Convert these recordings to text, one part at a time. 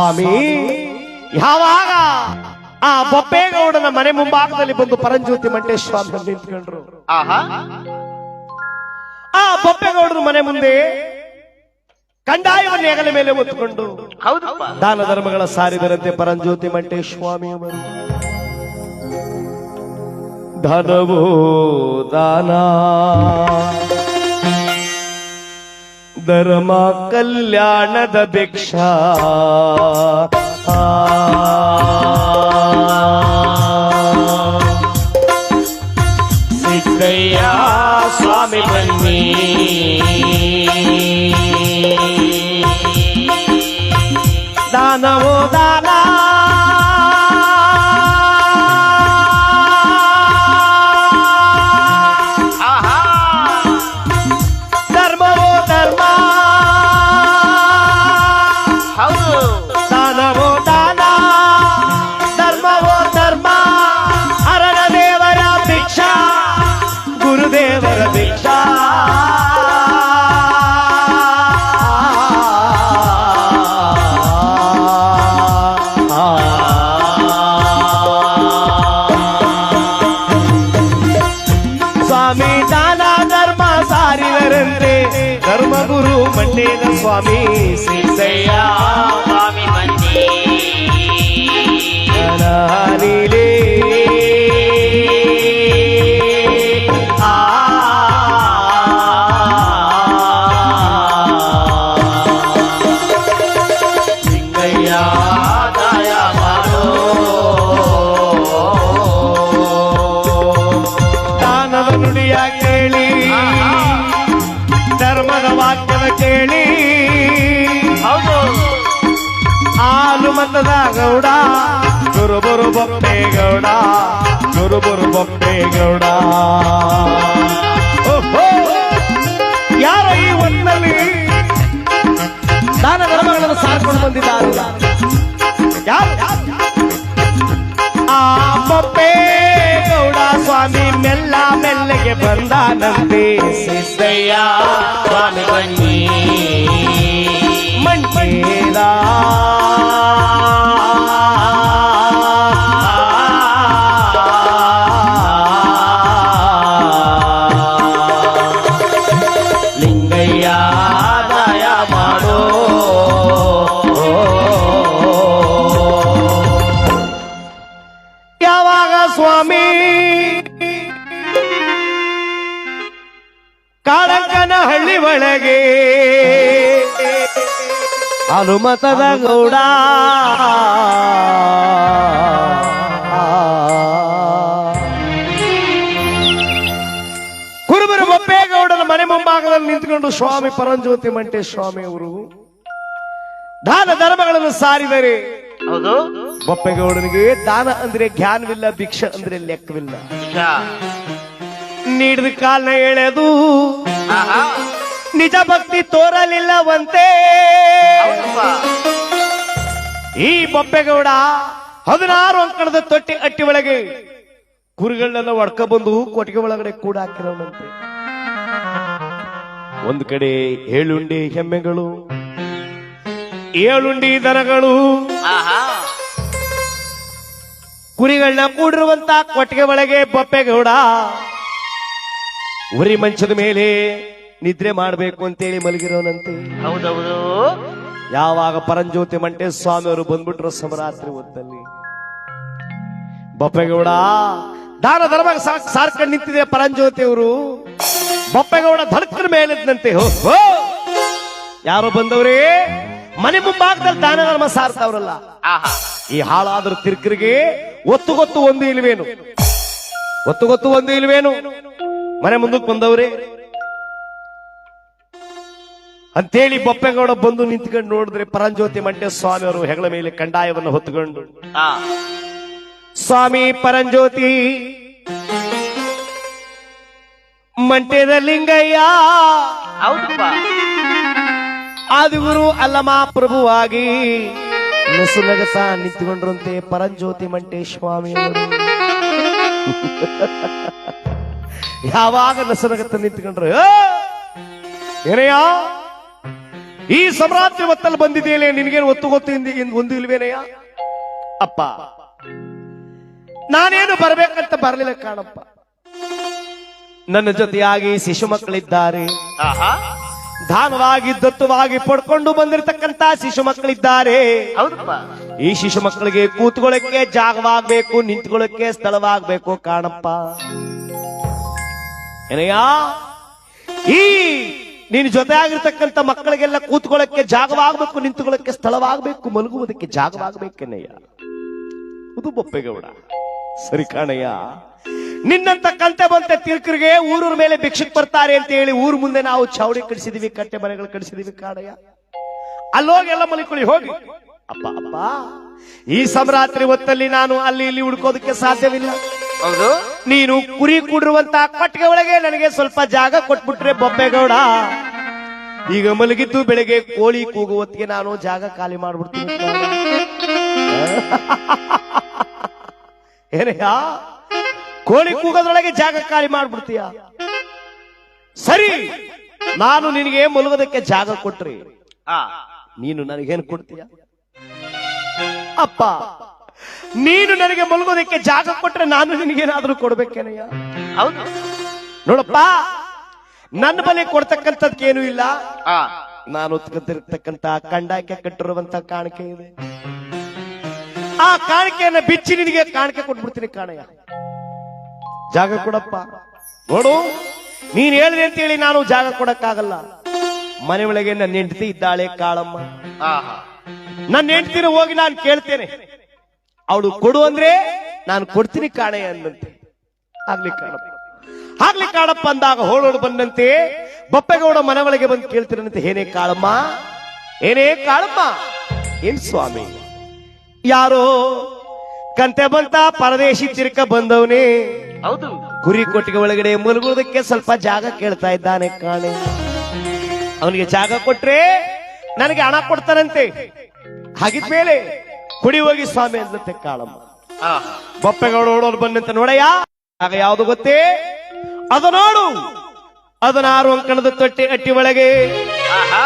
ಸ್ವಾಮಿ ಯಾವಾಗ ಆ ಬೊಪ್ಪೇಗೌಡನ ಮನೆ ಮುಂಭಾಗದಲ್ಲಿ ಬಂದು ಪರಂಜ್ಯೋತಿ ಮಂಟೇಶ ಸ್ವಾಮಿ ನಿಂತ್ಕೊಂಡ್ರು. ಆ ಬೊಪ್ಪೇಗೌಡರ ಮನೆ ಮುಂದೆ ಕಂದಾಯವನ್ನು ಹೆಗಲ ಮೇಲೆ ಹೊತ್ತುಕೊಂಡು ದಾನ ಧರ್ಮಗಳ ಸಾರಿದರಂತೆ ಪರಂಜ್ಯೋತಿ ಮಂಟೇಶ ಸ್ವಾಮಿ ಅವರು. ಧನವೋ ದಾನ ಧರ್ಮ ಕಲ್ಯಾಣದ ಭಿಕ್ಷಾ ಸಿದ್ದಯ್ಯ ಸ್ವಾಮಿ ಬನ್ನಿ ದಾನವೋ ದಾನ ಧರ್ಮವೋ ಧರ್ಮ ದಾನವೋ ದಾನ ಧರ್ಮವೋ ಧರ್ಮ ಹರಣ ದೇವರ ಭಿಕ್ಷಾ ಗುರುದೇವರ ಭಿಕ್ಷಾ ಸ್ವಾಮಿ ದಾನ ಧರ್ಮ ಸಾರಿದರಂತೆ ಧರ್ಮಗುರು ಮಂಡೇದ ಸ್ವಾಮಿ ಸಿದ್ದಯ್ಯ ಸ್ವಾಮಿ ಬನ್ನಿ ನೀಲೇ ಸಿದ್ದಯ್ಯ ದಯ ಮಾಡೋ ದಾನದ ನುಡಿಯ ಕೇಳಿ ಧರ್ಮದ ವಾಕ್ಯದ ಕೇಳಿ ಹಾಲು ಮತದ ಗೌಡ ಗುರುಬುರು ಬೊಪ್ಪೇಗೌಡ ಗುರುಬುರು ಬೊಪ್ಪೇಗೌಡ. ಓಹೋ ಯಾರೋ ಈ ಹೊತ್ತಿನಲ್ಲಿ ದಾನ ಧರ್ಮಗಳನ್ನು ಸಾರ್ಕೊಂಡು ಬಂದಿದ್ದಾರೆ. ಯಾರು? ಆ ಬೊಪ್ಪೇಗೌಡ ಸ್ವಾಮಿ ಮೆಲ್ಲ ಮೆಲ್ಲಗೆ ಬಂದಾನಂತೆ ಸಿದ್ದಯ್ಯ ಸ್ವಾಮಿ ಬನ್ನಿ ಮಂಟೇದ ಲಿಂಗಯ್ಯ ದಯ ಮಾಡೋ ಯಾವಾಗ ಸ್ವಾಮಿ ಕಾಳಕ್ಕನ ಹಳ್ಳಿ ಒಳಗೆ ಹನುಮತದ ಗೌಡ ಕುರುಬರು ಬೊಪ್ಪೇಗೌಡನ ಮನೆ ಮುಂಭಾಗದಲ್ಲಿ ನಿಂತುಕೊಂಡು ಸ್ವಾಮಿ ಪರಂಜ್ಯೋತಿ ಮಂಟೇಶ ಸ್ವಾಮಿ ಅವರು ದಾನ ಧರ್ಮಗಳನ್ನು ಸಾರಿದರೆ. ಹೌದು ಬೊಪ್ಪೇಗೌಡನಿಗೆ ದಾನ ಅಂದ್ರೆ ಜ್ಞಾನವಿಲ್ಲ, ಭಿಕ್ಷೆ ಅಂದ್ರೆ ಲೆಕ್ಕವಿಲ್ಲ. ನೀಡಿದ ಕಾಲನ ಎಳೆದು ನಿಜ ಭಕ್ತಿ ತೋರಲಿಲ್ಲವಂತೆ ಈ ಬೊಪ್ಪೇಗೌಡ 16 ಅಂಕಣದ ತೊಟ್ಟಿ ಅಟ್ಟಿ ಒಳಗೆ ಕುರಿಗಳನ್ನೆಲ್ಲ ಒಡ್ಕ ಬಂದು ಕೊಟ್ಟಿಗೆ ಒಳಗಡೆ ಕೂಡ ಹಾಕಿರೋನಂತೆ. ಒಂದು ಕಡೆ 7 ಉಂಡಿ ಎಮ್ಮೆಗಳು, 7 ಉಂಡಿ ದನಗಳು, ಕುರಿಗಳನ್ನ ಕೂಡಿರುವಂತ ಕೊಟ್ಟಿಗೆ ಒಳಗೆ ಬೊಪ್ಪೇಗೌಡ ಉರಿ ಮಂಚದ ಮೇಲೆ ನಿದ್ರೆ ಮಾಡಬೇಕು ಅಂತೇಳಿ ಮಲಗಿರೋನಂತೆ. ಹೌದೌದು ಯಾವಾಗ ಪರಂಜ್ಯೋತಿ ಮಂಟೇಶ ಸ್ವಾಮಿ ಅವರು ಬಂದ್ಬಿಟ್ರು ಸಮರಾತ್ರಿ ಹೊತ್ತಲ್ಲಿ, ಬೊಪ್ಪೇಗೌಡ ದಾನ ಧರ್ಮ ಸಾರ್ಕೊಂಡು ನಿಂತಿದೆ ಪರಂಜ್ಯೋತಿ ಅವರು. ಬೊಪ್ಪೇಗೌಡ ಧಡಕರ ಮೇಲಿದ್ದಂತೆ. ಹೋ ಯಾರೋ ಬಂದವ್ರೆ ಮನೆ ಮುಂಭಾಗದಲ್ಲಿ ದಾನ ಧರ್ಮ ಸಾರ್ತಾವ್ರಲ್ಲ, ಈ ಹಾಳಾದ್ರ ತಿರ್ಕರಿಗೆ ಒತ್ತುಗೊತ್ತು ಒಂದು ಇಲ್ವೇನು, ಒತ್ತುಗೊತ್ತು ಒಂದು ಇಲ್ವೇನು, ಮನೆ ಮುಂದಕ್ಕೆ ಬಂದವ್ರೆ ಅಂತೇಳಿ ಬೊಪ್ಪೇಗೌಡ ಬಂದು ನಿಂತ್ಕೊಂಡು ನೋಡಿದ್ರೆ ಪರಂಜ್ಯೋತಿ ಮಂಟೇಶ ಸ್ವಾಮಿ ಅವರು ಹೆಗಲ ಮೇಲೆ ಕಂದಾಯವನ್ನು ಹೊತ್ತುಕೊಂಡು, ಸ್ವಾಮಿ ಪರಂಜ್ಯೋತಿ ಮಂಟೇದ ಲಿಂಗಯ್ಯ ಆದಿಗುರು ಅಲ್ಲಮ ಪ್ರಭುವಾಗಿ ನಸುನಗಸ ನಿಂತುಕೊಂಡ್ರಂತೆ ಪರಂಜ್ಯೋತಿ ಮಂಟೇಶ ಸ್ವಾಮಿ ಅವರು. ಯಾವಾಗ ನಸುನಗತ್ತ ನಿಂತ್ಕೊಂಡ್ರು, ಏನಯ್ಯ ಈ ಸಮರಾತ್ರಿ ಹೊತ್ತಲ್ಲಿ ಬಂದಿದೆಯಲ್ಲ, ನಿನಗೇನು ಒತ್ತು ಗೊತ್ತು ಒಂದು ಇಲ್ವೇನಯ್ಯ? ಅಪ್ಪ, ನಾನೇನು ಬರ್ಬೇಕಂತ ಬರಲಿಲ್ಲ ಕಾಣಪ್ಪ. ನನ್ನ ಜೊತೆಯಾಗಿ ಶಿಶು ಮಕ್ಕಳಿದ್ದಾರೆ, ಆಹಾ ದಾನವಾಗಿ ದತ್ತವಾಗಿ ಪಡ್ಕೊಂಡು ಬಂದಿರತಕ್ಕಂತ ಶಿಶು ಮಕ್ಕಳಿದ್ದಾರೆ. ಹೌದಪ್ಪ. ಈ ಶಿಶು ಮಕ್ಕಳಿಗೆ ಕೂತ್ಕೊಳ್ಳಕ್ಕೆ ಜಾಗವಾಗಬೇಕು, ನಿಂತ್ಕೊಳ್ಳಕ್ಕೆ ಸ್ಥಳವಾಗಬೇಕು ಕಾಣಪ್ಪ. ಏನಯ್ಯ, ಈ ನೀನು ಜೊತೆ ಆಗಿರ್ತಕ್ಕಂಥ ಮಕ್ಕಳಿಗೆಲ್ಲ ಕೂತ್ಕೊಳ್ಳಕ್ಕೆ ಜಾಗವಾಗಬೇಕು, ನಿಂತ್ಕೊಳ್ಳಕ್ಕೆ ಸ್ಥಳವಾಗಬೇಕು, ಮಲಗುವುದಕ್ಕೆ ಜಾಗವಾಗಬೇಕೆನ್ನಯ್ಯ. ಇದು ಬೊಪ್ಪೆಗೌಡ. ಸರಿ ಕಾಣಯ್ಯ, ನಿನ್ನಂತ ಕಂತೆ ಬಂತೆ ತಿರ್ಕರಿಗೆ ಊರೂರ ಮೇಲೆ ಭಿಕ್ಷಕ್ ಬರ್ತಾರೆ ಅಂತ ಹೇಳಿ ಊರ್ ಮುಂದೆ ನಾವು ಚಾವಡಿ ಕಡಿಸಿದೀವಿ, ಕಟ್ಟೆ ಮನೆಗಳು ಕಡಿಸಿದೀವಿ ಕಾಣಯ್ಯ. ಅಲ್ಲೋಗಿ ಎಲ್ಲ ಮಲಿಕೊಳ್ಳಿ ಹೋಗಿ. ಅಪ್ಪ ಅಪ್ಪ, ಈ ಸಮರಾತ್ರಿ ಹೊತ್ತಲ್ಲಿ ನಾನು ಅಲ್ಲಿ ಇಲ್ಲಿ ಹುಡ್ಕೋದಕ್ಕೆ ಸಾಧ್ಯವಿಲ್ಲ. ಹೌದು. ನೀನು ಕುರಿ ಕೂಡಿರುವಂತ ಕಟ್ಟಿಗೆ ಒಳಗೆ ನನಗೆ ಸ್ವಲ್ಪ ಜಾಗ ಕೊಟ್ಬಿಟ್ರೆ ಬೊಪ್ಪೆಗೌಡ, ಈಗ ಮಲಗಿದ್ದು ಬೆಳಗ್ಗೆ ಕೋಳಿ ಕೂಗುವತ್ತಿಗೆ ನಾನು ಜಾಗ ಖಾಲಿ ಮಾಡ್ಬಿಡ್ತೀನಿ. ಏನಯ್ಯ, ಕೋಳಿ ಕೂಗೋದ್ರೊಳಗೆ ಜಾಗ ಖಾಲಿ ಮಾಡ್ಬಿಡ್ತೀಯ? ಸರಿ, ನಾನು ನಿನಗೆ ಮಲಗೋದಕ್ಕೆ ಜಾಗ ಕೊಟ್ರಿ, ನೀನು ನನಗೇನು ಕೊಡ್ತೀಯ? ಅಪ್ಪ, ನೀನು ನನಗೆ ಮಲಗೋದಕ್ಕೆ ಜಾಗ ಕೊಟ್ರೆ ನಾನು ನಿನಗೇನಾದ್ರೂ ಕೊಡ್ಬೇಕೇನಯ್ಯ? ಹೌದು. ನೋಡಪ್ಪ, ನನ್ನ ಬಳಿ ಕೊಡ್ತಕ್ಕಂಥದ್ದೇನು ಇಲ್ಲ. ಆ ನಾನು ಹೊತ್ಕೊತಿರ್ತಕ್ಕಂಥ ಕಂಡಾಕೆ ಕಟ್ಟಿರುವಂತ ಕಾಣಿಕೆ ಇದೆ. ಆ ಕಾಣಿಕೆಯನ್ನ ಬಿಚ್ಚಿ ನಿನಗೆ ಕಾಣಿಕೆ ಕೊಟ್ಬಿಡ್ತೀನಿ ಕಾಣಯ್ಯ. ಜಾಗ ಕೊಡಪ್ಪ. ನೋಡು, ನೀನ್ ಹೇಳಿದೆ ಅಂತೇಳಿ ನಾನು ಜಾಗ ಕೊಡಕ್ಕಾಗಲ್ಲ. ಮನೆ ಒಳಗೆ ನನ್ನ ಹೆಂಡತಿ ಇದ್ದಾಳೆ ಕಾಳಮ್ಮ. ಆಹಾ ನನ್ನ ಹೆಂಡತಿನ ಹೋಗಿ ನಾನು ಕೇಳ್ತೇನೆ, ಅವಳು ಕೊಡು ಅಂದ್ರೆ ನಾನು ಕೊಡ್ತೀನಿ ಕಾಣಯ್ಯ ಅಂದಂತೆ. ಆಗ್ಲಿ ಕಾಣಪ್ಪ, ಆಗ್ಲಿ ಕಾಣಪ್ಪ ಅಂದಾಗ ಹೋಳೋಳು ಬಂದಂತೆ ಬೊಪ್ಪೆಗೌಡ ಮನೆ ಒಳಗೆ ಬಂದು ಕೇಳ್ತೀರಂತೆ, ಏನೇ ಕಾಳಮ್ಮ, ಏನೇ ಕಾಳಮ್ಮ? ಏನ್ ಸ್ವಾಮಿ, ಯಾರೋ ಕಂತೆ ಬಂತ ಪರದೇಶಿ ತಿರ್ಕ ಬಂದವನೇ, ಹೌದು. ಕುರಿ ಕೊಟ್ಟಿಗೆ ಒಳಗಡೆ ಮಲಗುವುದಕ್ಕೆ ಸ್ವಲ್ಪ ಜಾಗ ಕೇಳ್ತಾ ಇದ್ದಾನೆ ಕಾಣೆ. ಅವನಿಗೆ ಜಾಗ ಕೊಟ್ರೆ ನನಗೆ ಹಣ ಕೊಡ್ತಾನಂತೆ. ಹಾಗಿದ್ಮೇಲೆ ಕುಡಿ ಹೋಗಿ ಸ್ವಾಮಿ ಅಂದಂತೆ ಕಾಳಮ್ಮ. ಆಹಾ ಬೊಪ್ಪೆಗೌಡ ಓಡೋರು ಬಂದಂತೆ, ನೋಡಯ್ಯ ಆಗ ಯಾವುದು ಗೊತ್ತೇ? ಅದು ನೋಡು, 16 ಅಂಕಣದ ತೊಟ್ಟಿ ಅಟ್ಟಿ ಒಳಗೆ ಆಹಾ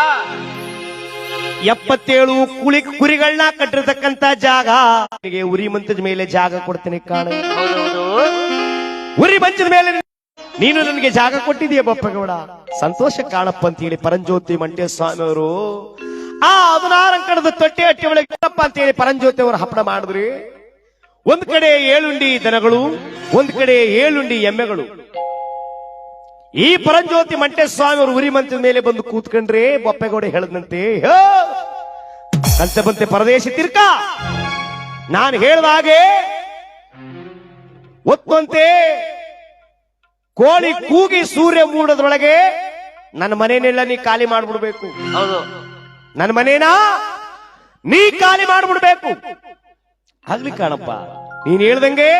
77 ಕುರಿಗಳನ್ನ ಕಟ್ಟಿರ್ತಕ್ಕಂತ ಜಾಗ. ನನಗೆ ಉರಿ ಮಂಚದ ಮೇಲೆ ಜಾಗ ಕೊಡ್ತೀನಿ ಕಾಣೆ. ಹೌದೌದು. ಉರಿ ಮಂಚದ ಮೇಲೆ ನೀನು ನನಗೆ ಜಾಗ ಕೊಟ್ಟಿದೀಯ ಬೊಪ್ಪೆಗೌಡ, ಸಂತೋಷ ಕಾಣಪ್ಪ ಅಂತ ಹೇಳಿ ಪರಂಜ್ಯೋತಿ ಮಂಟೆ ಸ್ವಾಮಿ ಅವರು ಆ 16 ಅಂಕಣದ ತೊಟ್ಟಿ ಅಟ್ಟಿ ಒಳಗೆ ಅಂತ ಹೇಳಿ ಪರಂಜ್ಯೋತಿ ಅವರು ಹಪ್ಪಳ ಮಾಡಿದ್ರಿ. ಒಂದ್ ಕಡೆ 7 ಉಂಡಿ ದನಗಳು, ಒಂದ್ ಕಡೆ 7 ಉಂಡಿ ಎಮ್ಮೆಗಳು. ಈ ಪರಂಜ್ಯೋತಿ ಮಂಟೆ ಸ್ವಾಮಿ ಅವರು ಉರಿ ಮಂಚದ ಮೇಲೆ ಬಂದು ಕೂತ್ಕೊಂಡ್ರೆ ಬೊಪ್ಪೆಗೌಡ ಹೇಳದಂತೆ, ಕಂತೆ ಬಂತೆ ಪರದೇಶಿ ತಿರ್ಕ, ನಾನು ಹೇಳಿದ ಹಾಗೆ ಒತ್ತಂತೆ ಕೋಳಿ ಕೂಗಿ ಸೂರ್ಯ ಮೂಡೋದ್ರೊಳಗೆ ನನ್ನ ಮನೆಯನ್ನೆಲ್ಲ ನೀ ಖಾಲಿ ಮಾಡ್ಬಿಡ್ಬೇಕು. ಹೌದು. ನನ್ನ ಮನೇನ ನೀ ಖಾಲಿ ಮಾಡ್ಬಿಡ್ಬೇಕು. ಆಗ್ಲಿ ಕಾಣಪ್ಪ, ನೀನ್ ಹೇಳ್ದಂಗೆ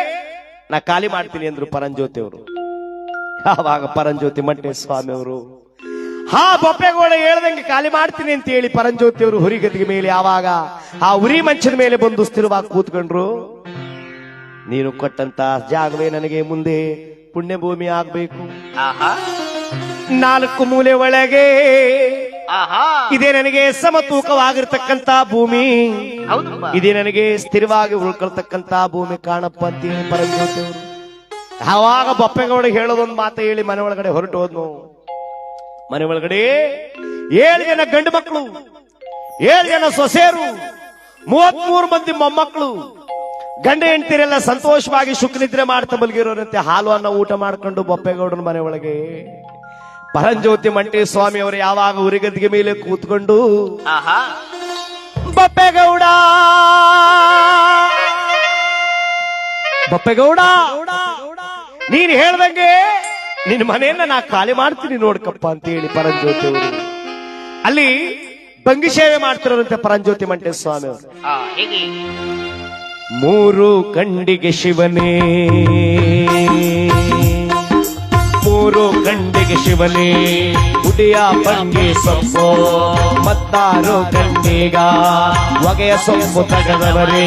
ನಾ ಖಾಲಿ ಮಾಡ್ತೀನಿ ಅಂದ್ರು ಪರಂಜ್ಯೋತಿ ಅವರು. ಯಾವಾಗ ಪರಂಜ್ಯೋತಿ ಮಂಟೆ ಸ್ವಾಮಿ ಅವರು ಹಾ ಬೊಪ್ಪೆಗೌಡ ಹೇಳ್ದಂಗೆ ಖಾಲಿ ಮಾಡ್ತೀನಿ ಅಂತ ಹೇಳಿ ಪರಂಜ್ಯೋತಿ ಅವರು ಹುರಿಗದ್ದಿಗೆ ಮೇಲೆ ಯಾವಾಗ ಆ ಉರಿ ಮಂಚದ ಮೇಲೆ ಬಂದು ಸ್ಥಿರವಾಗಿ ಕೂತ್ಕೊಂಡ್ರು, ನೀನು ಕೊಟ್ಟಂತ ಜಾಗವೇ ನನಗೆ ಮುಂದೆ ಪುಣ್ಯ ಭೂಮಿ ಆಗ್ಬೇಕು. ಆಹಾ 4 ಮೂಲೆ ಒಳಗೆ ಆಹಾ ಇದೇ ನನಗೆ ಸಮತೂಕವಾಗಿರ್ತಕ್ಕಂತ ಭೂಮಿ, ಹೌದಪ್ಪ. ಇದೇ ನನಗೆ ಸ್ಥಿರವಾಗಿ ಉಳ್ಕೊಳ್ತಕ್ಕಂತ ಭೂಮಿ ಕಾಣಪ್ಪ ಅಂತೇಳಿ ಪರಂಜ್ಯೋತಿ ಅವರು ಯಾವಾಗ ಬೊಪ್ಪೆಗೌಡ ಹೇಳೋದೊಂದು ಮಾತು ಹೇಳಿ ಮನೆ ಒಳಗಡೆ ಹೊರಟು ಹೋದ್ನು. ಮನೆ ಒಳಗಡೆ 7 ಜನ ಗಂಡು ಮಕ್ಕಳು, 7 ಜನ ಸೊಸೆಯರು, 33 ಮಂದಿ ಮೊಮ್ಮಕ್ಕಳು, ಗಂಡ ಹೆಂಡತಿರೆಲ್ಲ ಸಂತೋಷವಾಗಿ ಸುಖನಿದ್ರೆ ಮಾಡ್ತಾ ಮಲಗಿರೋರಂತೆ ಹಾಲು ಅನ್ನ ಊಟ ಮಾಡ್ಕೊಂಡು ಬೊಪ್ಪೆಗೌಡನ ಮನೆ ಒಳಗೆ ಪರಂಜ್ಯೋತಿ ಮಂಟೆ ಸ್ವಾಮಿ ಅವರು ಯಾವಾಗ ಉರಿಗದ್ದಿಗೆ ಮೇಲೆ ಕೂತ್ಕೊಂಡು, ಆಹಾ ಬೊಪ್ಪೆಗೌಡ ಬೊಪ್ಪೆಗೌಡ ನೀನ್ ಹೇಳ್ದಂಗೆ ನಿನ್ನ ಮನೆಯನ್ನ ನಾ ಖಾಲಿ ಮಾಡ್ತೀನಿ ನೋಡ್ಕಪ್ಪ ಅಂತ ಹೇಳಿ ಪರಂಜ್ಯೋತಿ ಅವರು ಅಲ್ಲಿ ಭಂಗಿ ಸೇವೆ ಮಾಡ್ತಿರೋರಂತೆ ಪರಂಜ್ಯೋತಿ ಮಂಟೆ ಸ್ವಾಮಿ ಅವರು. ಹೇಗೆ? 3 ಕಂಡಿಗೆ ಶಿವನೇ, 3 ಕಂಡಿಗೆ ಶಿವನೇ, ಪುಡಿಯ ಪಂಗಿ ಸೊಪ್ಪು ಮತ್ತಾರು ಗಂಡಿಗ ಹೊಗೆಯ ಸೊಪ್ಪು ತಗದವರೇ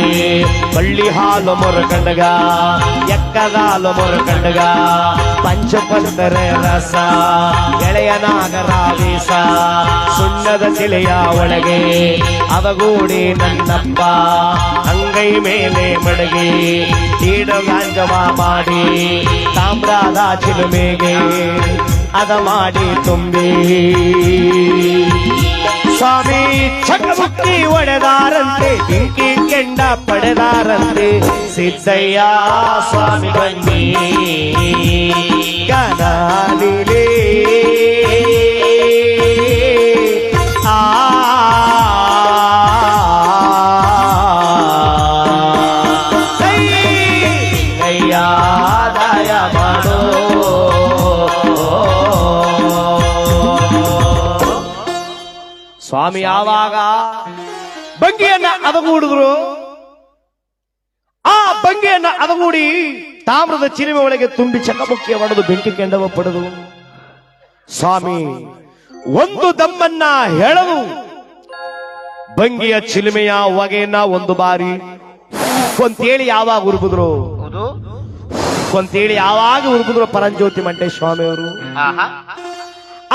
ಬಳ್ಳಿ ಹಾಲು ಮೊರಕಂಡಗ ಎಕ್ಕದ ಹಾಲು ಮೊರಕಂಡಗ ಪಂಚಪಂತರ ರಸ ಎಳೆಯ ನಾಗರಾವೀಸ ಸುಣ್ಣದ ತಿಳಿಯ ಒಳಗೆ ಅವಗೂಡಿ ನನ್ನಪ್ಪ ಅಂಗೈ ಮೇಲೆ ಮಡಗಿ ಗಾಂಜವ ಮಾಡಿ ತಾಮ್ರದ ಚಿಲುಮೆಗೆ ಅದ ಮಾಡಿ ತುಂಬಿ ಸ್ವಾಮಿ ಚಕಮುಕ್ಕಿ ಒಡೆದಾರಂತೆ ಬೆಂಕಿ ಕೆಂಡ ಪಡೆದಾರಂತೆ ಸಿದ್ದಯ್ಯ ಸ್ವಾಮಿ ಬನ್ನಿ ಗನಾಲಿಲೇ ಆ ದಯ ಮಾಡೋ ಸ್ವಾಮಿ ಯಾವಾಗ ಬಂಗಿಯನ್ನ ಅದಗೂಡಿದ್ರು ಆ ಬಂಗಿಯನ್ನ ಅದಗೂಡಿ ತಾಮ್ರದ ಚಿಲುಮೆ ಒಳಗೆ ತುಂಬಿ ಚಕಮುಕ್ಕಿಯ ಒಡೆದು ಬೆಂಕಿ ಕೆಂಡವ ಪಡೆದು ಸ್ವಾಮಿ ಒಂದು ದಮ್ಮನ್ನ ಹೆಳದು ಬಂಗಿಯ ಚಿಲುಮೆಯ ಹೊಗೆಯನ್ನ ಒಂದು ಬಾರಿ ಕೊಂತೇಳಿ ಯಾವಾಗ ಉರುಬಿದ್ರು ಹೌದು ಕೊಂತೇಳಿ ಯಾವಾಗ ಉರುಬಿದ್ರು ಪರಂಜ್ಯೋತಿ ಮಂಟೆ ಸ್ವಾಮಿಯವರು ಆಹಾ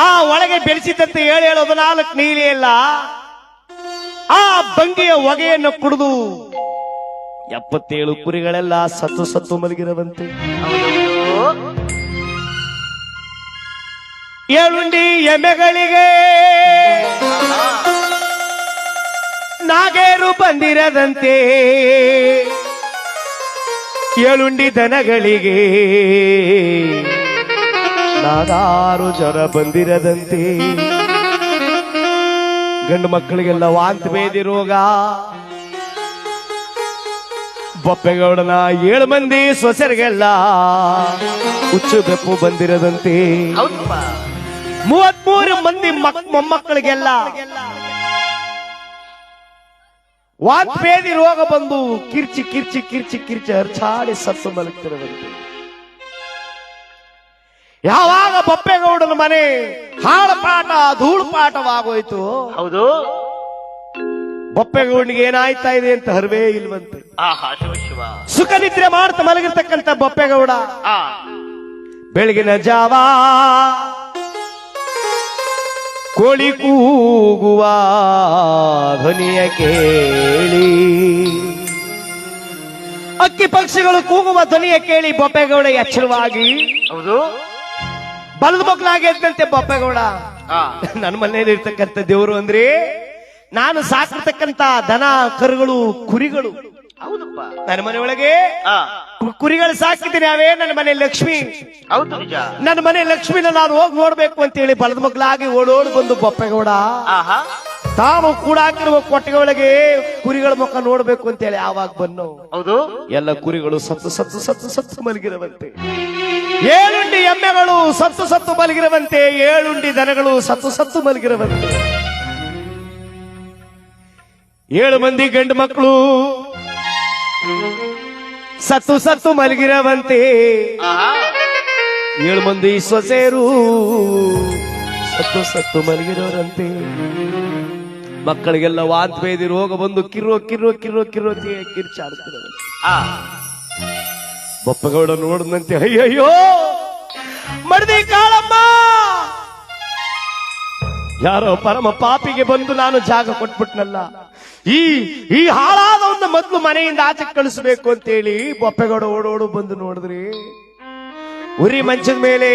ಆ ಒಳಗೆ ಬೆಳೆಸಿದಂತೆ 7 ನೀಲಿ ಎಲ್ಲ ಆ ಬಂಗಿಯ ಹೊಗೆಯನ್ನು ಕುಡಿದು 77 ಕುರಿಗಳೆಲ್ಲ ಸತ್ತು ಸತ್ತು ಮಲಗಿರವಂತೆ ಹೌದು ಏಳುಂಡಿ ಎಮ್ಮೆಗಳಿಗೆ ನಾಗೇರು ಬಂದಿರದಂತೆ ಏಳುಂಡಿ ದನಗಳಿಗೆ ನಾಗಾರು ಜ್ವರ ಬಂದಿರದಂತೆ ಗಂಡು ಮಕ್ಕಳಿಗೆಲ್ಲ ವಾಂತಿ ಭೇದಿ ರೋಗ ಬೊಪ್ಪೆಗೌಡನ 7 ಮಂದಿ ಸೊಸೆರಿಗೆಲ್ಲ ಹುಚ್ಚು ಬೆಪ್ಪು ಬಂದಿರದಂತೆ ಹೌದಪ್ಪ 33 ಮಂದಿ ಮೊಮ್ಮಕ್ಕಳಿಗೆಲ್ಲ ವಾಂತಿ ಭೇದಿ ರೋಗ ಬಂದು ಕಿರ್ಚಿ ಕಿರ್ಚಿ ಕಿರ್ಚಿ ಕಿರ್ಚಿ ಹರ್ಚಾಡಿ ಸತ್ತು ಮಲಗ್ತಿರದಂತೆ ಯಾವಾಗ ಬೊಪ್ಪೆಗೌಡನ ಮನೆ ಹಾಳಪಾಟ ಧೂಳುಪಾಟವಾಗೋಯ್ತು ಹೌದು ಬೊಪ್ಪೆಗೌಡನಿಗೆ ಏನಾಯ್ತಾ ಇದೆ ಅಂತ ಹರ್ವೇ ಇಲ್ವಂತೆ ಆಹಾ ಶಿವ ಶಿವ ಸುಖ ನಿದ್ರೆ ಮಾಡ್ತಾ ಮಲಗಿರ್ತಕ್ಕಂಥ ಬೊಪ್ಪೆಗೌಡ ಆ ಬೆಳಗಿನ ಜಾವ ಕೋಳಿ ಕೂಗುವ ಧ್ವನಿಯ ಕೇಳಿ ಅಕ್ಕಿ ಪಕ್ಷಿಗಳು ಕೂಗುವ ಧ್ವನಿಯ ಕೇಳಿ ಬೊಪ್ಪೆಗೌಡ ಎಚ್ಚರವಾಗಿ ಹೌದು ಬಲದ ಮಕ್ಕಳಾಗಿ ಎದ್ದಂತೆ ಬೊಪ್ಪೆಗೌಡ ಆ ನನ್ನ ಮನೆಯಲ್ಲಿ ಇರ್ತಕ್ಕಂಥ ದೇವರು ಅಂದ್ರೆ ನಾನು ಸಾಕಿರ್ತಕ್ಕಂಥ ದನ ಕರುಗಳು ಕುರಿಗಳು ಹೌದಪ್ಪ ನನ್ನ ಮನೆಯೊಳಗೆ ಆ ಕುರಿಗಳು ಸಾಕಿದ್ದೀನಿ ಅವೇ ನನ್ನ ಮನೆ ಲಕ್ಷ್ಮಿ ಹೌದು ನಿಜ ನನ್ನ ಮನೆ ಲಕ್ಷ್ಮಿನ ನಾನು ಹೋಗಿ ನೋಡ್ಬೇಕು ಅಂತ ಹೇಳಿ ಬಲದ ಮಕ್ಕಳಾಗಿ ಓಡೋಡು ಬಂದು ಬೊಪ್ಪೆಗೌಡ ಆಹಾ ತಾನು ಕೂಡ ಹಾಕಿರುವ ಕೊಟ್ಟಿಗೆ ಒಳಗೆ ಕುರಿಗಳ ಮುಖ ನೋಡ್ಬೇಕು ಅಂತ ಹೇಳಿ ಆವಾಗ ಬನ್ನು ಹೌದು ಎಲ್ಲ ಕುರಿಗಳು ಸತ್ತು ಸತ್ತು ಸತ್ತು ಸತ್ತು ಮಲಗಿರವಂತೆ ಏಳುಂಡಿ ಎಮ್ಮೆಗಳು ಸತ್ತು ಸತ್ತು ಮಲಗಿರವಂತೆ ಏಳುಂಡಿ ದನಗಳು ಸತ್ತು ಸತ್ತು ಮಲಗಿರವಂತೆ 7 ಮಂದಿ ಗಂಡು ಮಕ್ಕಳು ಸತ್ತು ಸತ್ತು ಮಲಗಿರವಂತೆ ಆಹಾ 7 ಮಂದಿ ಸೊಸೆರು ಸತ್ತು ಸತ್ತು ಮಲಗಿರೋರಂತೆ ಮಕ್ಕಳಿಗೆಲ್ಲ ವಾಂತಿ ಭೇದಿ ರೋಗ ಬಂದು ಕಿರೋ ಕಿರೋ ಕಿರೋ ಕಿರೋ ಕಿರ್ಚಾಡ್ತಿರವಂತೆ ಆ ಬೊಪ್ಪಗೌಡ ನೋಡಿದಂತೆ ಅಯ್ಯಯ್ಯೋ ಮಡದಿ ಕಾಳಮ್ಮ ಯಾರೋ ಪರಮ ಪಾಪಿಗೆ ಬಂದು ನಾನು ಜಾಗ ಕೊಟ್ಬಿಟ್ನಲ್ಲ ಈ ಹಾಳಾದವನ್ನ ಮೊದಲು ಮನೆಯಿಂದ ಆಚೆ ಕಳಿಸ್ಬೇಕು ಅಂತೇಳಿ ಬೊಪ್ಪೆಗೌಡ ಓಡೋಡು ಬಂದು ನೋಡಿದ್ರಿ ಉರಿ ಮಂಚದ ಮೇಲೆ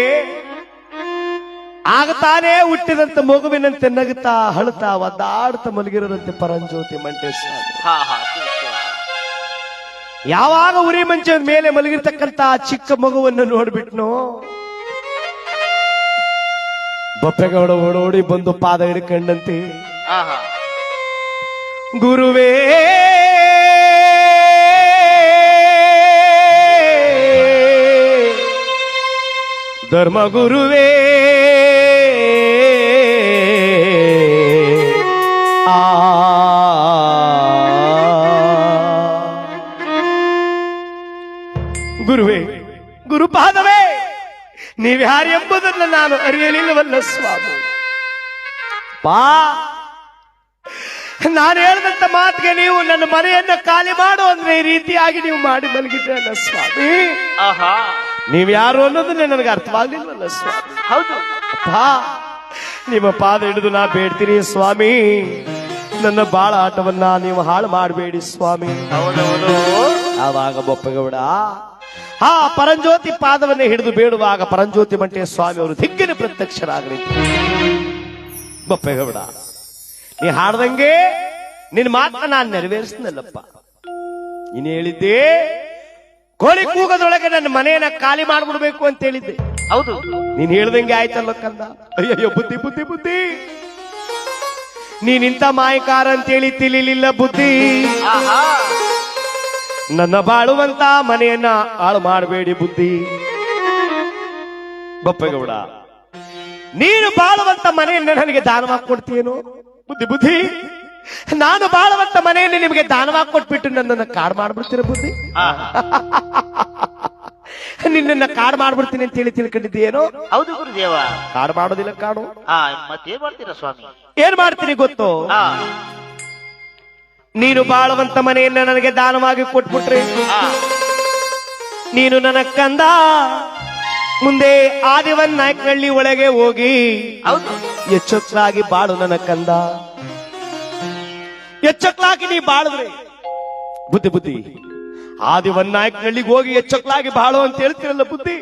ಆಗ ತಾನೇ ಹುಟ್ಟಿದಂತ ಮಗುವಿನಂತೆ ನಗುತ್ತಾ ಹಳುತ್ತಾ ಒದ್ದಾಡ್ತಾ ಮಲಗಿರೋದಂತೆ ಪರಂಜ್ಯೋತಿ ಮಂಟೇಶ್ವರ ಹಾ ಹಾ ಶಿವ ಶಿವ ಯಾವಾಗ ಉರಿ ಮಂಚದ ಮೇಲೆ ಮಲಗಿರ್ತಕ್ಕಂತ ಚಿಕ್ಕ ಮಗುವನ್ನು ನೋಡ್ಬಿಟ್ನೋ ಬೊಪ್ಪೆಗೌಡ ಓಡೋಡಿ ಬಂದು ಪಾದ ಹಿಡ್ಕೊಂಡಂತೆ ಆಹಾ ಗುರುವೇ ಧರ್ಮ ಗುರುವೇ ಆ ಗುರುವೇ ಗುರುಪಾದವೇ ನೀವ್ಯಾರೆಂಬುದನ್ನು ನಾನು ಅರಿಯಲಿಲ್ಲವಲ್ಲ ಸ್ವಾಮಿ ಪಾ ನಾನು ಹೇಳಿದಂತ ಮಾತಿಗೆ ನೀವು ನನ್ನ ಮನೆಯನ್ನ ಖಾಲಿ ಮಾಡು ಅಂದ್ರೆ ಈ ರೀತಿಯಾಗಿ ನೀವು ಮಾಡಿ ಮಲಗಿದ್ರಲ್ಲ ಸ್ವಾಮಿ. ಆಹಾ ನೀವ್ ಯಾರು ಅನ್ನೋದನ್ನೇ ನನಗೆ ಅರ್ಥವಾಗ್ಲಿಲ್ವಲ್ಲ ಸ್ವಾಮಿ. ಹೌದು ಪಾ ನಿಮ್ಮ ಪಾದ ಹಿಡಿದು ನಾ ಬೇಡ್ತೀನಿ ಸ್ವಾಮಿ, ನನ್ನ ಬಾಳ ಆಟವನ್ನ ನೀವು ಹಾಳು ಮಾಡಬೇಡಿ ಸ್ವಾಮಿ. ಹೌದೌದು ಆವಾಗ ಬೊಪ್ಪಗೌಡ ಆ ಪರಂಜ್ಯೋತಿ ಪಾದವನ್ನೇ ಹಿಡಿದು ಬೇಡುವಾಗ ಪರಂಜ್ಯೋತಿ ಮಂಟೆ ಸ್ವಾಮಿ ಅವರು ದಿಗ್ಗಿನ ಪ್ರತ್ಯಕ್ಷರಾಗಲಿ. ಬೊಪ್ಪಗೌಡ ನೀ ಹಾಡ್ದಂಗೆ ನಿನ್ನ ಮಾತನ್ನ ನಾನು ನೆರವೇರಿಸಿನಲ್ಲಪ್ಪ. ನೀನು ಹೇಳಿದ್ದೆ ಕೋಳಿ ಕೂಗದೊಳಗೆ ನನ್ನ ಮನೆಯನ್ನ ಖಾಲಿ ಮಾಡ್ಬಿಡ್ಬೇಕು ಅಂತ ಹೇಳಿದ್ದೆ. ಹೌದು ನೀನ್ ಹೇಳ್ದಂಗೆ ಆಯ್ತಲ್ಲ ಕಂದ. ಅಯ್ಯಯ್ಯೋ ಬುದ್ಧಿ ಬುದ್ಧಿ ಬುದ್ಧಿ, ನೀನಿಂತ ಮಾಯಕಾರ ಅಂತೇಳಿ ತಿಳಿಲಿಲ್ಲ ಬುದ್ಧಿ. ಆಹಾ ನನ್ನ ಬಾಳುವಂತ ಮನೆಯನ್ನ ಹಾಳು ಮಾಡಬೇಡಿ ಬುದ್ಧಿ. ಬೊಪ್ಪಗೌಡ ನೀನು ಬಾಳುವಂತ ಮನೆಯನ್ನ ನನಗೆ ದಾನವಾಗಿ ಕೊಡ್ತೀಯೇನೋ ಬುದ್ಧಿ ಬುದ್ಧಿ. ನಾನು ಬಾಳುವಂತ ಮನೆಯನ್ನು ನಿಮಗೆ ದಾನವಾಗಿ ಕೊಟ್ಬಿಟ್ಟು ನನ್ನನ್ನು ಕಾಡು ಮಾಡ್ಬಿಡ್ತೀರ ಬುದ್ಧಿ. ನಿನ್ನ ಕಾಡು ಮಾಡ್ಬಿಡ್ತೀನಿ ಅಂತ ಹೇಳಿ ತಿಳ್ಕೊಂಡಿದ್ದೀಯೇನೋ. ಹೌದು ಗುರುದೇವ. ಕಾಡು ಮಾಡೋದಿಲ್ಲ ಕಾಡು. ಮತ್ತೇನ್ ಮಾಡ್ತೀರಾ ಸ್ವಾಮಿ? ಏನ್ ಮಾಡ್ತೀನಿ ಗೊತ್ತೋ, ನೀನು ಬಾಳುವಂತ ಮನೆಯನ್ನ ನನಗೆ ದಾನವಾಗಿ ಕೊಟ್ಬಿಟ್ರೆ ನೀನು ನನ್ನ ಕಂದ ಮುಂದೆ ಆದಿವನ್ನಾಯಕನಹಳ್ಳಿ ಒಳಗೆ ಹೋಗಿ ಹೌದು ಎಚ್ಚೊತ್ತಾಗಿ ಬಾಳು ನನ್ನ ಕಂದ. ಎಚ್ಚೊಕ್ಲಾಗಿ ನೀ ಬಾಳಿದ್ರೆ ಬುದ್ಧಿ ಬುದ್ಧಿ, ಆದಿವನ್ನಾಯಕನಹಳ್ಳಿಗೆ ಹೋಗಿ ಎಚ್ಚೊಕ್ಲಾಗಿ ಬಾಳು ಅಂತ ಹೇಳ್ತಿರಲ್ಲ ಬುದ್ಧಿ.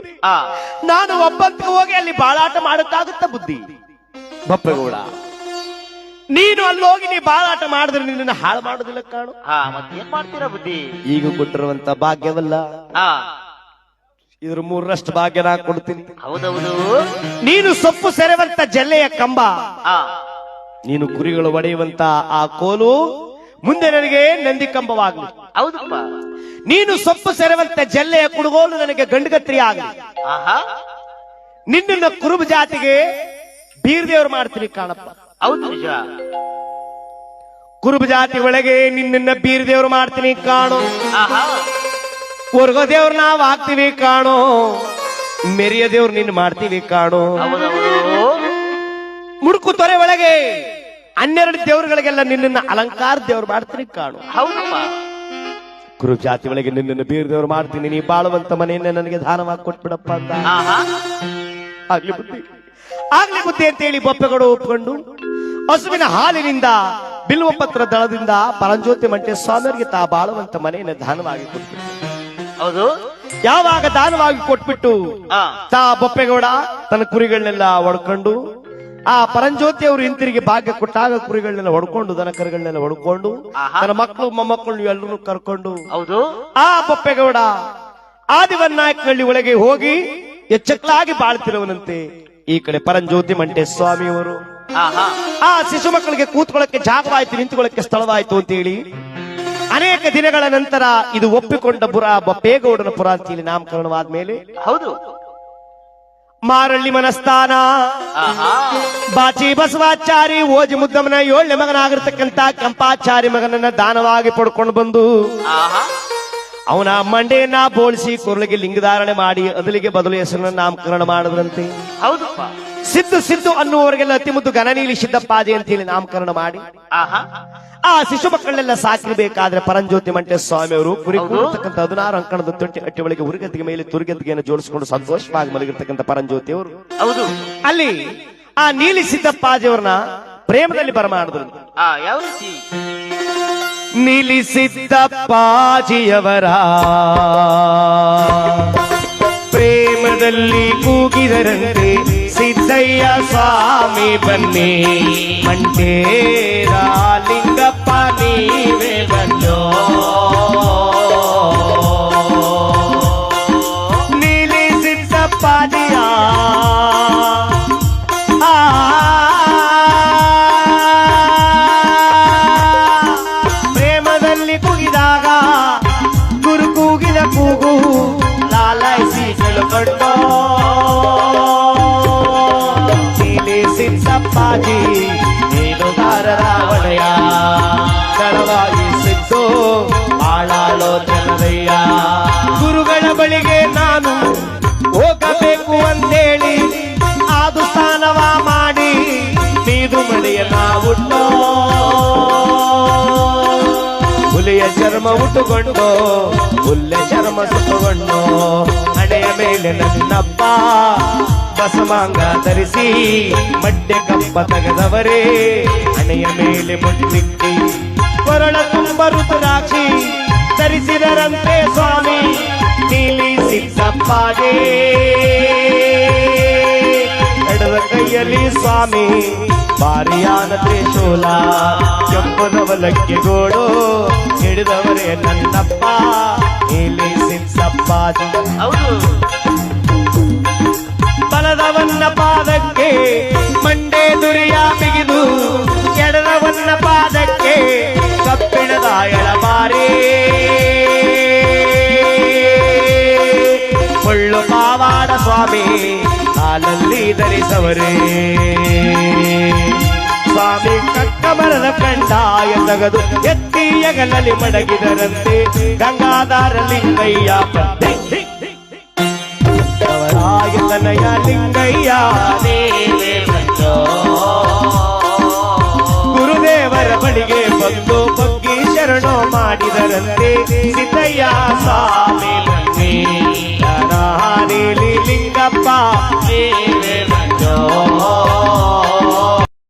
ನಾನು ಒಬ್ಬಂತ ಹೋಗಿ ಅಲ್ಲಿ ಬಾಳಾಟ ಮಾಡಕ್ಕಾಗುತ್ತ ಬುದ್ಧಿ. ಬೊಪ್ಪಗೌಡ ನೀನು ಅಲ್ಲಿ ಹೋಗಿ ನೀ ಬಾಳಾಟ ಮಾಡಿದ್ರೆ ನಿನ್ನ ಹಾಳು ಮಾಡೋದಿಲ್ಲ ಕಾಣು. ಮತ್ತೇನ್ ಮಾಡ್ತೀರಾ ಬುದ್ಧಿ? ಈಗ ಕೊಟ್ಟಿರುವಂತ ಭಾಗ್ಯವಲ್ಲ, ಇದ್ರ 3ರಷ್ಟು ಭಾಗ್ಯ ನಾ ಕೊಡ್ತೀನಿ. ಹೌದೌದು ನೀನು ಸೊಪ್ಪು ಸೆರೆವಂತ ಜಲ್ಲೆಯ ಕಂಬ, ನೀನು ಕುರಿಗಳು ಒಡೆಯುವಂತ ಆ ಕೋಲು ಮುಂದೆ ನನಗೆ ನಂದಿ ಕಂಬವಾಗಲಿ. ಹೌದಪ್ಪ. ನೀನು ಸೊಪ್ಪು ಸೆರೆವಂತ ಜಲ್ಲೆಯ ಕುಡುಗೋಲು ನನಗೆ ಗಂಡುಗತ್ರಿ ಆಗಲಿ. ನಿನ್ನ ಕುರುಬ ಜಾತಿಗೆ ಬೀರ್ದೇವ್ರು ಮಾಡ್ತೀನಿ ಕಾಣಪ್ಪ. ಹೌದು ನಿಜ. ಕುರುಬ ಜಾತಿ ಒಳಗೆ ನಿನ್ನ ಬೀರ್ದೇವ್ರು ಮಾಡ್ತೀನಿ ಕಾಣೋ. ಹೊರ್ಗೋ ದೇವ್ರು ನಾವ್ ಹಾಕ್ತಿವಿ ಕಾಣೋ, ಮೆರಿಯ ದೇವ್ರು ನಿನ್ನ ಮಾಡ್ತೀವಿ ಕಾಣೋ. ಮುಡುಕು ತೊರೆ ಒಳಗೆ 12 ದೇವರುಗಳಿಗೆಲ್ಲ ನಿನ್ನ ಅಲಂಕಾರ ದೇವ್ರು ಮಾಡ್ತೀನಿ ಕಾಣು. ಹೌದಪ್ಪ. ಕುರುಬ ಜಾತಿ ಒಳಗೆ ನಿನ್ನನ್ನು ಬೀರ್ ದೇವ್ರು ಮಾಡ್ತೀನಿ, ನೀ ಬಾಳುವಂತ ಮನೆಯನ್ನ ನನಗೆ ದಾನವಾಗಿ ಕೊಟ್ಬಿಡಪ್ಪ ಅಂತ. ಆಗ್ಲಿ ಬುದ್ಧಿ ಆಗ್ಲಿ ಬುದ್ಧಿ ಅಂತ ಹೇಳಿ ಬೊಪ್ಪೆಗಳು ಒಪ್ಕೊಂಡು ಹಸುವಿನ ಹಾಲಿನಿಂದ ಬಿಲ್ವ ಪತ್ರ ದಳದಿಂದ ಪರಂಜ್ಯೋತಿ ಮಂಟೆ ಸ್ವಾಮಿಯವರಿಗೆ ತಾ ಬಾಳುವಂತ ಮನೆಯನ್ನ ದಾನವಾಗಿ ಕೊಟ್ಬಿಟ್ಟು. ಹೌದು ಯಾವಾಗ ದಾನವಾಗಿ ಕೊಟ್ಬಿಟ್ಟು ತಾ ಬೊಪ್ಪೆಗೌಡ ತನ್ನ ಕುರಿಗಳನ್ನೆಲ್ಲ ಹೊಡ್ಕೊಂಡು ಆ ಪರಂಜ್ಯೋತಿ ಅವರು ಹಿಂತಿರುಗಿ ಭಾಗ್ಯ ಕೊಟ್ಟಾಗ ಕುರಿಗಳನ್ನೆಲ್ಲ ಹೊಡ್ಕೊಂಡು ದನ ಕರುಗಳನ್ನೆಲ್ಲ ಹೊಡ್ಕೊಂಡು ತನ್ನ ಮಕ್ಕಳು ಮೊಮ್ಮಕ್ಕಳು ಎಲ್ಲರೂ ಕರ್ಕೊಂಡು ಹೌದು ಆ ಬೊಪ್ಪೆಗೌಡ ಆದಿವನ್ನಾಯಕನಹಳ್ಳಿ ಒಳಗೆ ಹೋಗಿ ಎಚ್ಚಕ್ಲಾಗಿ ಬಾಳ್ತಿರುವನಂತೆ. ಈ ಕಡೆ ಪರಂಜ್ಯೋತಿ ಮಂಟೆ ಸ್ವಾಮಿಯವರು ಆ ಶಿಶು ಮಕ್ಕಳಿಗೆ ಕೂತ್ಕೊಳ್ಳಕ್ಕೆ ಜಾಗವಾಯ್ತು, ನಿಂತುಕೊಳ್ಳಕ್ಕೆ ಸ್ಥಳವಾಯ್ತು ಅಂತ ಹೇಳಿ ಅನೇಕ ದಿನಗಳ ನಂತರ ಇದು ಒಪ್ಪಿಕೊಂಡ ಬೊಪ್ಪೇಗೌಡನ ಪುರ ಅಂತೇಳಿ ನಾಮಕರಣವಾದ ಮೇಲೆ ಹೌದು ಮಾರಳ್ಳಿ ಮನಸ್ಥಾನ ಬಾಚಿ ಬಸವಾಚಾರಿ ಓಜಿ ಮುದ್ದಮ್ಮನ 7ನೇ ಮಗನಾಗಿರ್ತಕ್ಕಂತ ಕೆಂಪಾಚಾರಿ ಮಗನನ್ನ ದಾನವಾಗಿ ಪಡ್ಕೊಂಡು ಬಂದು ಅವನ ಮಂಡೆಯನ್ನ ಬೋಳಿಸಿ ಕೊರಳಿಗೆ ಲಿಂಗಧಾರಣೆ ಮಾಡಿ ಅದಲಿಗೆ ಬದಲು ಹೆಸರನ್ನ ನಾಮಕರಣ ಮಾಡಿದ್ರಂತೆ. ಹೌದಪ್ಪ. ಸಿದ್ದು ಸಿದ್ದು ಅನ್ನುವವರಿಗೆಲ್ಲ ಅತಿ ಮುದ್ದು ಗಣನೀಲಿ ಸಿದ್ದಪ್ಪಾಜಿ ಅಂತ ಹೇಳಿ ನಾಮಕರಣ ಮಾಡಿ ಆ ಶಿಶು ಮಕ್ಕಳನ್ನೆಲ್ಲ ಸಾಕಿರಬೇಕಾದ್ರೆ ಪರಂಜ್ಯೋತಿ ಮಂಟೆ ಸ್ವಾಮಿ ಅವರು ಕುರಿ ಕೂರ್ತಕ್ಕಂಥ 16 ಅಂಕಣದ ತೊಟ್ಟಿ ಅಟ್ಟಿ ಒಳಗೆ ಉರಿಗದ್ದಿಗೆ ಮೇಲೆ ತುರಿಗದ್ದಿಗೆಯನ್ನು ಜೋಡಿಸಿಕೊಂಡು ಸಂತೋಷವಾಗಿ ಮಲಗಿರ್ತಕ್ಕಂಥ ಪರಂಜ್ಯೋತಿ ಅವರು ಅಲ್ಲಿ ಆ ನೀಲಿ ಸಿದ್ದಪ್ಪಾಜಿ ಅವ್ರನ್ನ ಪ್ರೇಮದಲ್ಲಿ ಬರಮಾಡಿದ್ರು. ಯಾವ ರೀತಿ? ನೀಲಿ ಸಿದ್ದಪ್ಪಾಜಿಯವರ ಪ್ರೇಮದಲ್ಲಿ ಕೂಗಿದರಂತೆ ಸಿದ್ದಯ್ಯ ಸ್ವಾಮಿ ಬನ್ನಿ, ಮಂಟೇರ ಲಿಂಗಪ್ಪ ನೀವೇ ಬನ್ನೋ. ನೀಲಿ ಸಿದ್ದಪ್ಪಾಜಿಯ ಪ್ರೇಮದಲ್ಲಿ ಕೂಗಿದಾಗ ಗುರು ಕೂಗಿದ ಕೂಗು ಲಾಲಾಯಿಸಿ ಕೆಳಕೊಂಡೋ. ನೀಲಿ ಸಿದ್ದಪ್ಪಾಜಿ ಏನು ದಾರರ ಉಟ್ಟೋ ಹುಲಿಯ ಚರ್ಮ ಉಟ್ಟುಕೊಂಡು ಹುಲ್ಲೆ ಚರ್ಮ ಸುತ್ತುಕೊಂಡು ಹಣೆಯ ಮೇಲೆ ನನ್ನಪ್ಪ ಬಸವಾಂಗ ಧರಿಸಿ ಮಡ್ಡೆ ಕಪ್ಪ ತೆಗೆದವರೇ ಹಣೆಯ ಮೇಲೆ ಮುಟ್ಟಿಟ್ಟಿ ಕೊರಳ ತುಂಬ ರುದ್ರಾಕ್ಷಿ ಧರಿಸಿದರಂತೆ ಸ್ವಾಮಿ ನೀಲಿ ಸಿದ್ದಪ್ಪಾಜೇ ಎಡದ ಕೈಯಲ್ಲಿ ಸ್ವಾಮಿ ಬಾರಿಯಾದ ತ್ರಿಶೂಲ ಕೆಂಪನವಲಕ್ಕೆ ಗೋಡು ಹಿಡಿದವರೇ ನನ್ನಪ್ಪ ನೀಲಿ ಸಿದ್ದಪ್ಪಾಜಿ ಹೌದು ಬಲದವನ್ನ ಪಾದಕ್ಕೆ ಮಂಡೆ ದುರಿಯ ಬಿಗಿದು ಎಡದವನ್ನ ಪಾದಕ್ಕೆ ಕಬ್ಬಿಣದ ಎಳಬಾರಿ ಮುಳ್ಳು ಪಾವಾಡ ಸ್ವಾಮಿ ಕಾಲಲ್ಲಿ ಧರಿಸವರೇ ಸ್ವಾಮಿ ಕಕ್ಕಮರದ ಕಂಡಾಯ ತಗದು ಎತ್ತಿಯಗಲಲ್ಲಿ ಮಡಗಿದರಂತೆ ಗಂಗಾಧಾರ ಲಿಂಗಯ್ಯ ತನಯ ಲಿಂಗಯ್ಯ ಗುರುದೇವರ ಬಳಿಗೆ ಬಂದು ಬಗ್ಗಿ ಶರಣು ಮಾಡಿದರಂತೆ ಸಿದ್ದಯ್ಯ ಸ್ವಾಮಿ ನೀಲಿ ಲಿಂಗಪ್ಪ